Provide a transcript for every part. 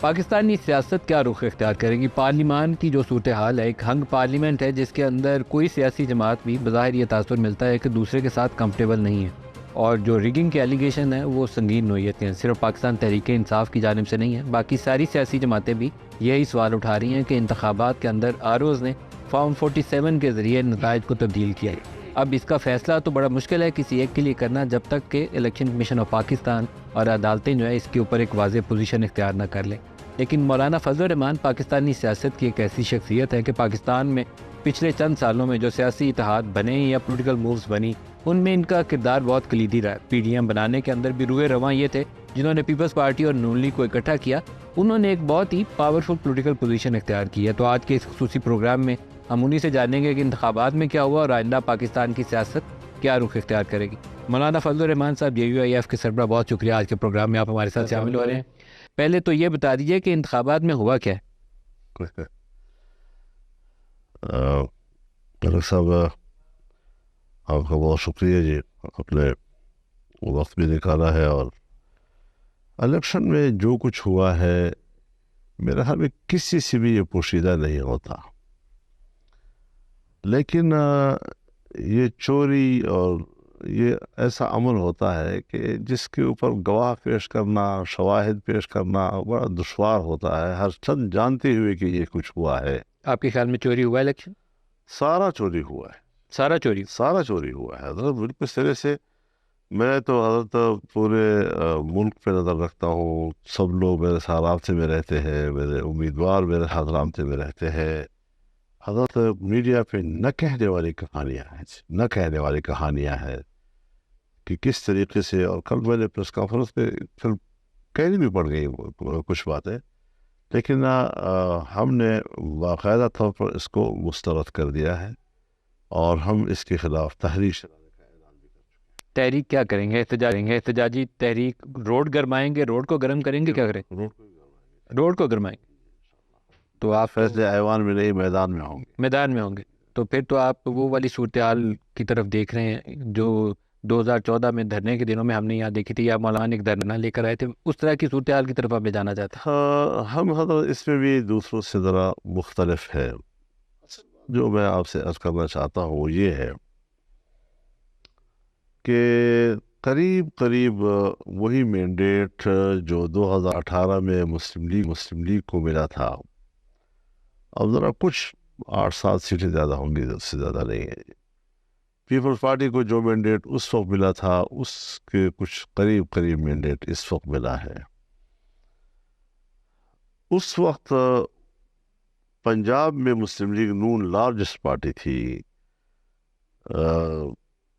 پاکستانی سیاست کیا رخ اختیار کرے گی؟ پارلیمان کی جو صورتحال ہے، ایک ہنگ پارلیمنٹ ہے جس کے اندر کوئی سیاسی جماعت بھی بظاہر یہ تاثر ملتا ہے کہ دوسرے کے ساتھ کمفرٹیبل نہیں ہے، اور جو ریگنگ کے ایلیگیشن ہیں وہ سنگین نوعیت کے ہیں، صرف پاکستان تحریک انصاف کی جانب سے نہیں ہے، باقی ساری سیاسی جماعتیں بھی یہی سوال اٹھا رہی ہیں کہ انتخابات کے اندر آروز نے فارم 47 کے ذریعے نتائج کو تبدیل کیا ہے۔ اب اس کا فیصلہ تو بڑا مشکل ہے کسی ایک کے لیے کرنا جب تک کہ الیکشن کمیشن آف پاکستان اور عدالتیں جو ہے اس کے اوپر ایک واضح پوزیشن اختیار نہ کر لیں۔ لیکن مولانا فضل الرحمان پاکستانی سیاست کی ایک ایسی شخصیت ہے کہ پاکستان میں پچھلے چند سالوں میں جو سیاسی اتحاد بنے یا پولیٹیکل مووز بنی، ان میں ان کا کردار بہت کلیدی رہا ہے۔ پی ڈی ایم بنانے کے اندر بھی روئے رواں یہ تھے جنہوں نے پیپلز پارٹی اور نون لیگ کو اکٹھا کیا، انہوں نے ایک بہت ہی پاورفل پولیٹیکل پوزیشن اختیار کی ہے۔ تو آج کے اس خصوصی پروگرام میں ہم انہی سے جانیں گے کہ انتخابات میں کیا ہوا اور آئندہ پاکستان کی سیاست کیا رخ اختیار کرے گی۔ مولانا فضل الرحمان صاحب، JUIF کے سربراہ، بہت شکریہ آج کے پروگرام میں آپ ہمارے ساتھ شامل ہو رہے ہیں۔ پہلے تو یہ بتا دیجیے کہ انتخابات میں ہوا کیا ہے؟ طارق صاحب، آپ کا بہت شکریہ جی، اپنے وقت بھی نکالا ہے، اور الیکشن میں جو کچھ ہوا ہے میرے خیال میں کسی سے بھی یہ پوشیدہ نہیں ہوتا، لیکن یہ چوری اور یہ ایسا عمل ہوتا ہے کہ جس کے اوپر گواہ پیش کرنا، شواہد پیش کرنا بڑا دشوار ہوتا ہے، ہر چند جانتے ہوئے کہ یہ کچھ ہوا ہے۔ آپ کے خیال میں چوری ہوا الیکشن؟ سارا چوری ہوا ہے، سارا چوری ہوا ہے حضرت، بالکل سرے سے۔ میں تو حضرت پورے ملک پہ نظر رکھتا ہوں، سب لوگ میرے ساتھ رابطے میں رہتے ہیں، میرے امیدوار میرے ساتھ رابطے میں رہتے ہیں۔ حضرت میڈیا پہ نہ کہنے والی کہانیاں ہیں کہ کس طریقے سے، اور کل میں نے پریس کانفرنس پہ پھر کہنی بھی پڑ گئی کچھ باتیں، لیکن ہم نے باقاعدہ طور پر اس کو مسترد کر دیا ہے، اور ہم اس کے خلاف تحریک چلانے کا اعلان بھی کر چکے ہیں۔ تحریک کیا کریں گے؟ احتجاجی تحریک؟ روڈ گرمائیں گے؟ روڈ کو گرم کریں گے؟ کیا کریں؟ روڈ کو گرمائیں گے تو آپ فیصلے ایوان میں نہیں، میدان میں ہوں گے۔ تو پھر تو آپ وہ والی صورتحال کی طرف دیکھ رہے ہیں جو 2014 میں دھرنے کے دنوں میں ہم نے یہاں دیکھی تھی، یا مولانا ایک دھرنا لے کر آئے تھے، اس طرح کی صورتحال کی طرف آپ لے جانا چاہتے ہیں؟ ہاں، ہم حضرت اس میں بھی دوسروں سے ذرا مختلف ہے۔ جو میں آپ سے عرض کرنا چاہتا ہوں وہ یہ ہے کہ قریب وہی مینڈیٹ جو 2018 میں مسلم لیگ کو ملا تھا، اب ذرا کچھ 8-7 سیٹیں زیادہ ہوں گی، اس سے زیادہ نہیں ہے۔ پیپلز پارٹی کو جو مینڈیٹ اس وقت ملا تھا اس کے کچھ قریب مینڈیٹ اس وقت ملا ہے۔ اس وقت پنجاب میں مسلم لیگ نون لارجسٹ پارٹی تھی،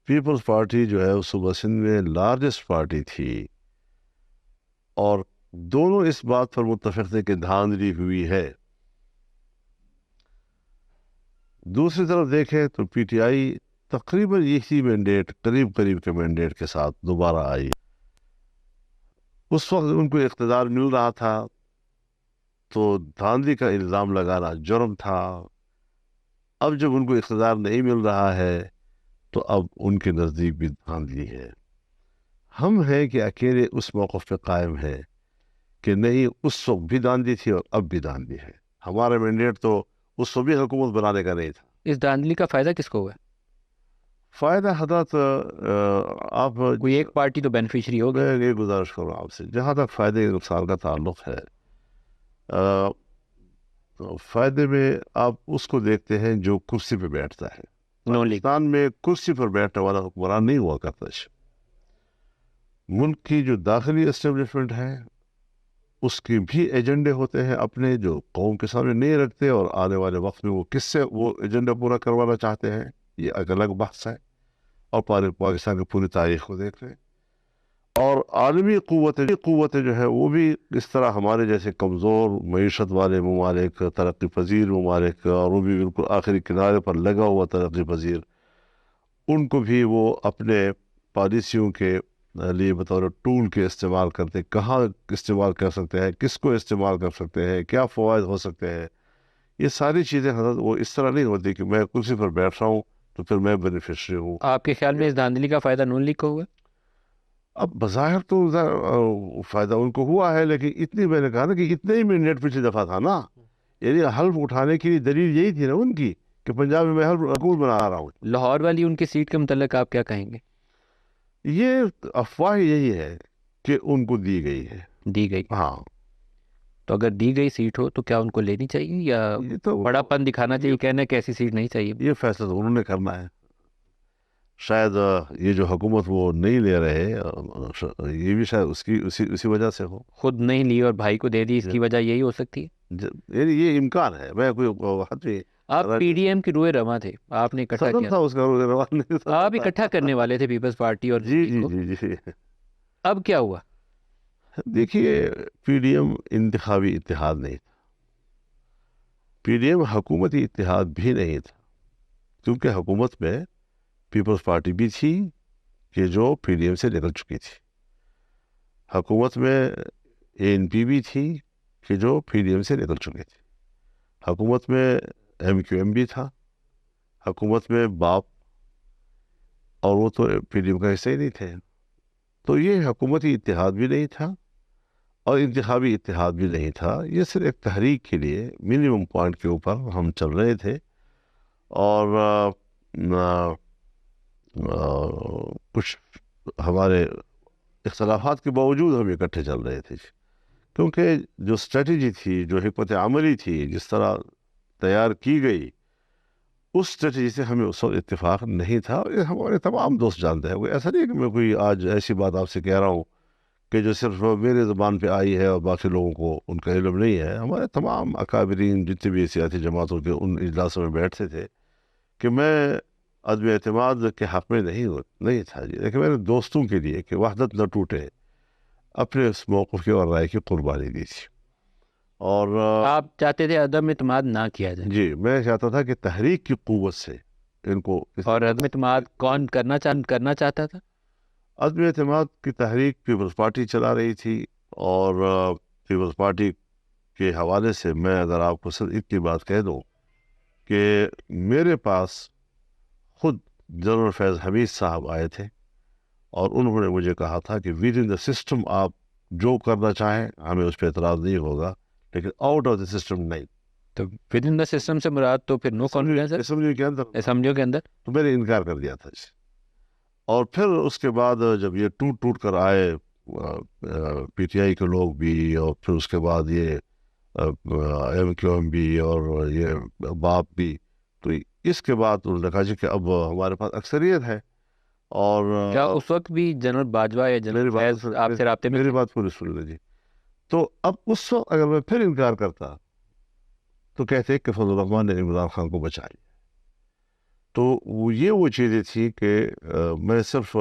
پیپلز پارٹی جو ہے صوبہ سندھ میں لارجسٹ پارٹی تھی، اور دونوں اس بات پر متفق تھے کہ دھاندلی ہوئی ہے۔ دوسری طرف دیکھیں تو پی ٹی آئی تقریباً یہی مینڈیٹ، قریب کے مینڈیٹ کے ساتھ دوبارہ آئی۔ اس وقت ان کو اقتدار مل رہا تھا تو دھاندلی کا الزام لگانا جرم تھا، اب جب ان کو اقتدار نہیں مل رہا ہے تو اب ان کے نزدیک بھی دھاندلی ہے۔ ہم ہیں کہ اکیلے اس موقف پہ قائم ہے کہ نہیں، اس وقت بھی دھاندلی تھی اور اب بھی دھاندلی ہے۔ ہمارا مینڈیٹ تو اس وقت بھی حکومت بنانے کا نہیں تھا۔ اس دھاندلی کا فائدہ کس کو ہوا؟ فائدہ حضرت آپ کوئی ایک پارٹی تو بینیفیشری ہو گئی۔ میں یہ گزارش کروں آپ سے، جہاں تک فائدے کے نقصان کا تعلق ہے، تو فائدے میں آپ اس کو دیکھتے ہیں جو کرسی پہ بیٹھتا ہے۔ پاکستان میں کرسی پر بیٹھنے والا حکمران نہیں ہوا کرتا۔ ملک کی جو داخلی اسٹیبلشمنٹ ہے اس کے بھی ایجنڈے ہوتے ہیں اپنے، جو قوم کے سامنے نہیں رکھتے، اور آنے والے وقت میں وہ کس سے وہ ایجنڈا پورا کروانا چاہتے ہیں یہ ایک الگ بحث ہے، اور پاکستان کی پوری تاریخ کو دیکھ رہے ہیں۔ اور عالمی قوتیں جو ہے وہ بھی اس طرح ہمارے جیسے کمزور معیشت والے ممالک، ترقی پذیر ممالک، اور وہ بھی بالکل آخری کنارے پر لگا ہوا ترقی پذیر، ان کو بھی وہ اپنے پالیسیوں کے لیے بطور ٹول کے استعمال کرتے، کہاں استعمال کر سکتے ہیں، کس کو استعمال کر سکتے ہیں، کیا فوائد ہو سکتے ہیں۔ یہ ساری چیزیں حضرت وہ اس طرح نہیں ہوتی کہ میں کرسی پر بیٹھ رہا ہوں تو پھر میں بینیفیشری ہوں۔ آپ کے خیال میں اس دھاندلی کا فائدہ نون لیگ کو ہوا؟ اب بظاہر تو فائدہ ان کو ہوا ہے، لیکن اتنی میں نے کہا نا کہ اتنے ہی میں نیٹ پچھلی دفعہ تھا نا، یعنی حلف اٹھانے کی دلیل یہی تھی نا ان کی کہ پنجاب میں حلف حکومت بنا رہا ہوں. لاہور والی ان کی سیٹ کے متعلق آپ کیا کہیں گے؟ یہ افواہ یہی ہے کہ ان کو دی گئی ہے. دی گئی؟ ہاں. تو اگر دی گئی سیٹ ہو تو کیا ان کو لینی چاہیے یا یہ تو بڑا پن دکھانا چاہیے، کہنا کہ ایسی سیٹ نہیں چاہیے؟ یہ فیصلہ تو انہوں نے کرنا ہے. شاید یہ جو حکومت وہ نہیں لے رہے، یہ بھی شاید اسی وجہ سے ہو. خود نہیں لی اور بھائی کو دے دی، اس کی وجہ یہی ہو سکتی ہے؟ یعنی یہ امکان ہے. میں کوئی بات نہیں. آپ پی ڈی ایم کی روئے رواں تھے، آپ نے اکٹھا صدر کیا تھا اس کا روان نہیں تھا. آپ اکٹھا کرنے والے تھے پیپلز پارٹی اور جی PDM جی کو۔ جی جی. اب کیا ہوا؟ دیکھیے پی ڈی ایم انتخابی اتحاد نہیں تھا، پی ڈی ایم حکومتی اتحاد بھی نہیں تھا، کیونکہ حکومت میں پیپلز پارٹی بھی تھی کہ جو پی ڈی ایم سے نکل چکی تھی، حکومت میں اے این پی بھی تھی کہ جو پی ڈی ایم سے نکل چکی تھی، حکومت میں ایم کیو ایم بھی تھا، حکومت میں باپ، اور وہ تو پی ڈی ایم کا حصہ ہی نہیں تھے. تو یہ حکومتی اتحاد بھی نہیں تھا اور انتخابی اتحاد بھی نہیں تھا. یہ صرف ایک تحریک کے لیے منیمم پوائنٹ کے اوپر ہم چل رہے تھے، اور کچھ ہمارے اختلافات کے باوجود ہم اکٹھے چل رہے تھے، کیونکہ جو اسٹریٹجی تھی، جو حکمت عملی تھی، جس طرح تیار کی گئی، اس اسٹریٹجی سے ہمیں اس وقت اتفاق نہیں تھا. اور یہ ہمارے تمام دوست جانتے ہیں. کوئی ایسا نہیں کہ میں کوئی آج ایسی بات آپ سے کہہ رہا ہوں کہ جو صرف میرے زبان پہ آئی ہے اور باقی لوگوں کو ان کا علم نہیں ہے. ہمارے تمام اکابرین جتنے بھی سیاسی جماعتوں کے ان اجلاسوں میں بیٹھتے تھے کہ میں عدم اعتماد کے حق میں نہیں تھا جی، لیکن میں نے دوستوں کے لیے کہ وحدت نہ ٹوٹے اپنے اس موقف کی اور رائے کی قربانی دی تھی. اور آپ چاہتے تھے عدم اعتماد نہ کیا جائے؟ جی، میں چاہتا تھا کہ تحریک کی قوت سے ان کو. اور عدم اعتماد کون کرنا چاہتا تھا؟ عدم اعتماد کی تحریک پیپلز پارٹی چلا رہی تھی، اور پیپلز پارٹی کے حوالے سے میں اگر آپ کو صرف اتنی بات کہہ دوں کہ میرے پاس خود جنرل فیض حمید صاحب آئے تھے اور انہوں نے مجھے کہا تھا کہ ود ان دا سسٹم آپ جو کرنا چاہیں ہمیں اس پہ اعتراض نہیں ہوگا، لیکن آؤٹ آف دا سسٹم نہیں. تو ود ان دا سسٹم سے مراد تو پھر نو کانفیڈنس ہے اسمبلی کے اندر. اسمبلیوں کے اندر تو میں نے انکار کر دیا تھا. اور پھر اس کے بعد جب یہ ٹوٹ کر آئے پی ٹی آئی کے لوگ بھی، اور پھر اس کے بعد یہ ایم کیو ایم بھی اور یہ باپ بھی، تو اس کے بعد انہوں نے کہا جی کہ اب ہمارے پاس اکثریت ہے. اور کیا اس وقت بھی جنرل باجوہ یا جنرل فیض آپ سے رابطے میں؟ میری بات پوری سن لیں جی. تو اب اس وقت اگر میں پھر انکار کرتا تو کہتے کہ فضل الرحمان نے عمران خان کو بچا لیا. تو یہ وہ چیزیں تھیں کہ میں صرف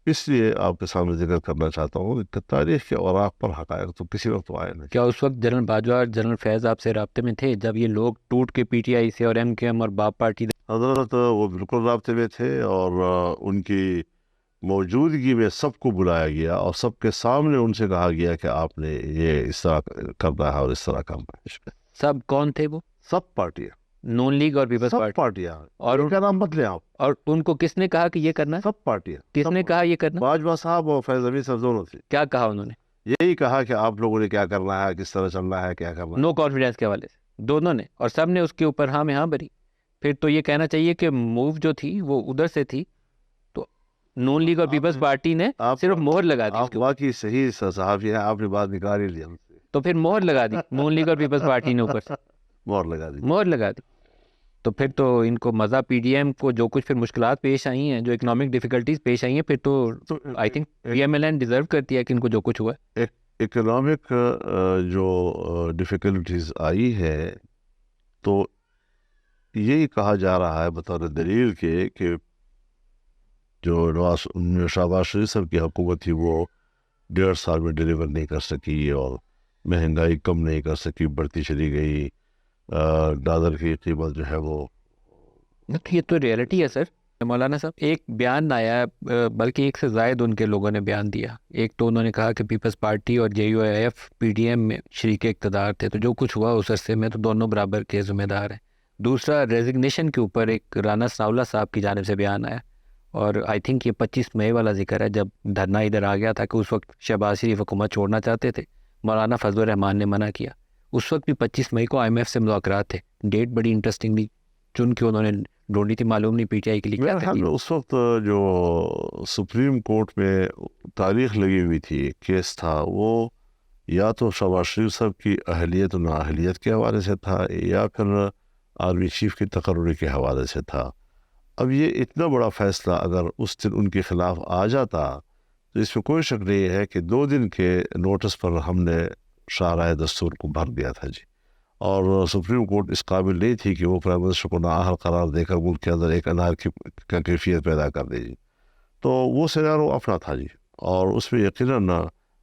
اس لیے آپ کے سامنے ذکر کرنا چاہتا ہوں کہ تاریخ کے اوراق پر حقائق تو کسی وقت تو آئے نہیں. کیا اس وقت جنرل باجوہ اور جنرل فیض آپ سے رابطے میں تھے جب یہ لوگ ٹوٹ کے پی ٹی آئی سے اور ایم کیو ایم اور باپ پارٹی؟ حضرت وہ بالکل رابطے میں تھے، اور ان کی موجودگی میں سب کو بلایا گیا اور سب کے سامنے ان سے کہا گیا کہ آپ نے یہ اس طرح کرنا ہے اور اس طرح کرنا ہے. سب کون تھے وہ؟ سب پارٹیاں، نون لیگ اور پیپلز سب پارٹی. پارٹیاں. اور ان کا نام مت لیں آپ. اور ان کو کس نے کہا کہ یہ کرنا ہے؟ سب پارٹیاں. کس نے کہا یہ کرنا؟ باجوہ صاحب اور فیض حمید صاحب دونوں تھے. کیا کہا انہوں نے؟ یہی کہا کہ آپ لوگوں نے کیا کرنا ہے، کس طرح چلنا ہے، کیا کرنا ہے. نو کانفیڈنس کے حوالے سے دونوں نے، اور سب نے اس کے اوپر ہاں میں ہاں بھری. پھر تو یہ کہنا چاہیے کہ موو جو تھی وہ ادھر سے تھی، تو نون لیگ اور پیپلز پارٹی نے صرف مہر لگا دی. آپ واقعی صحیح صحافی ہیں، آپ نے بات نکال ہی لیا. تو پھر مہر لگا دی نون لیگ اور پیپلز پارٹی نے، اوپر سے مہر لگا دی. تو پھر تو ان کو مزہ پی ڈی ایم کو جو کچھ پھر مشکلات پیش آئی ہیں، جو اکنامک ڈیفیکلٹیز پیش آئی ہیں، پھر تو I think P M L N deserve کرتی ہے کہ ان کو جو کچھ ہوا ہے. اکنامک جو ڈیفیکلٹیز آئی ہے، تو یہی کہا جا رہا ہے بطور دلیل کے کہ جو شہباز شریف صاحب کی حکومت تھی وہ 1.5 سال میں ڈیلیور نہیں کر سکی، اور مہنگائی کم نہیں کر سکی، بڑھتی چلی گئی. ڈالر کی قیمت جو ہے وہ، یہ تو ریئلٹی ہے سر. مولانا صاحب ایک بیان آیا، بلکہ ایک سے زائد ان کے لوگوں نے بیان دیا. ایک تو انہوں نے کہا کہ پیپلز پارٹی اور J U I F P D M میں شریک اقتدار تھے، تو جو کچھ ہوا اس عرصے میں تو دونوں برابر کے ذمہ دار ہیں. دوسرا ریزگنیشن کے اوپر ایک رانا ثناءاللہ صاحب کی جانب سے بیان آیا، اور آئی تھنک یہ 25 مئی والا ذکر ہے جب دھرنا ادھر آ گیا تھا کہ اس وقت شہباز شریف حکومت چھوڑنا چاہتے تھے، مولانا فضل الرحمان نے منع کیا. اس وقت بھی 25 مئی کو IMF سے مذاکرات تھے. ڈیٹ بڑی انٹرسٹنگلی چن کے انہوں نے ڈھونڈی تھی، معلوم نہیں PTI کے لیے کیا میرے خیال میں اس وقت جو سپریم کورٹ میں تاریخ لگی ہوئی تھی، کیس تھا، وہ یا تو شہباز شریف صاحب کی اہلیت و نااہلیت کے حوالے سے تھا، یا پھر آرمی چیف کی تقرری کے حوالے سے تھا. اب یہ اتنا بڑا فیصلہ اگر اس دن ان کے خلاف آ جاتا تو اس میں کوئی شک نہیں ہے کہ 2 دن کے نوٹس پر ہم نے شاہراہ دستور کو بھر دیا تھا جی. اور سپریم کورٹ اس قابل نہیں تھی کہ وہ پرائم منسٹر کو نااہل قرار دے کر ملک کے اندر ایک انارکی کا کیفیت پیدا کر دے جی. تو وہ سینارو اپنا تھا جی، اور اس میں یقیناً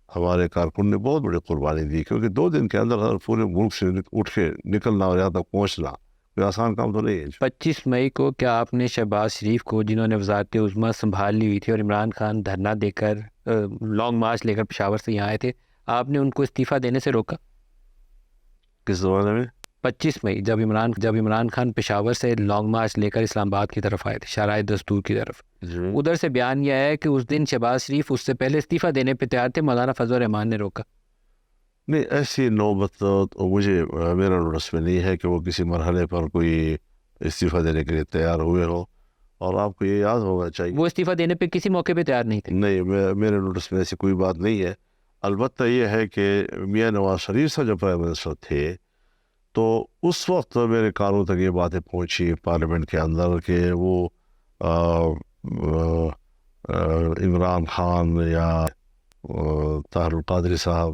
ہمارے کارکن نے بہت بڑی قربانی دی، کیونکہ 2 دن کے اندر پورے ملک سے اٹھ کے نکلنا اور یہاں تک پہنچنا کوئی آسان کام تو نہیں ہے. 25 مئی کو کیا آپ نے شہباز شریف کو، جنہوں نے وزارت عظمیٰ سنبھال لی ہوئی تھی اور عمران خان دھرنا دے کر لانگ مارچ لے کر پشاور سے یہاں آئے تھے، آپ نے ان کو استعفیٰ دینے سے روکا؟ کس زمانے میں؟ 25 مئی جب عمران خان پشاور سے لانگ مارچ لے کر اسلام آباد کی طرف آئے تھے، شاہراہ دستور کی طرف، ادھر سے بیان یہ ہے کہ اس دن شہباز شریف اس سے پہلے استعفیٰ دینے پہ تیار تھے، مولانا فضل الرحمان نے روکا. نہیں، ایسی نوبت تو مجھے میرا نوٹس میں نہیں ہے کہ وہ کسی مرحلے پر کوئی استعفیٰ دینے کے لیے تیار ہوئے ہو. اور آپ کو یہ یاد ہونا چاہیے وہ استعفیٰ دینے پہ کسی موقع پہ تیار نہیں تھے. نہیں، میرے نوٹس میں ایسی کوئی بات نہیں ہے. البتہ یہ ہے کہ میاں نواز شریف صاحب جب پرائم منسٹر تھے تو اس وقت میرے کانوں تک یہ باتیں پہنچی پارلیمنٹ کے اندر کہ وہ عمران خان یا طاہر القادری صاحب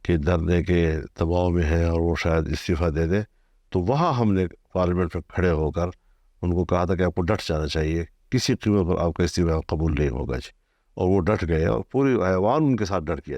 کے دھرنے کے دباؤ میں ہیں اور وہ شاید استعفیٰ دے دیں. تو وہاں ہم نے پارلیمنٹ میں کھڑے ہو کر ان کو کہا تھا کہ آپ کو ڈٹ جانا چاہیے، کسی قیمت پر آپ کا استعفیٰ قبول نہیں ہوگا جی. اور وہ ڈٹ گئے اور پوری ایوان ان کے ساتھ ڈٹ گیا جی.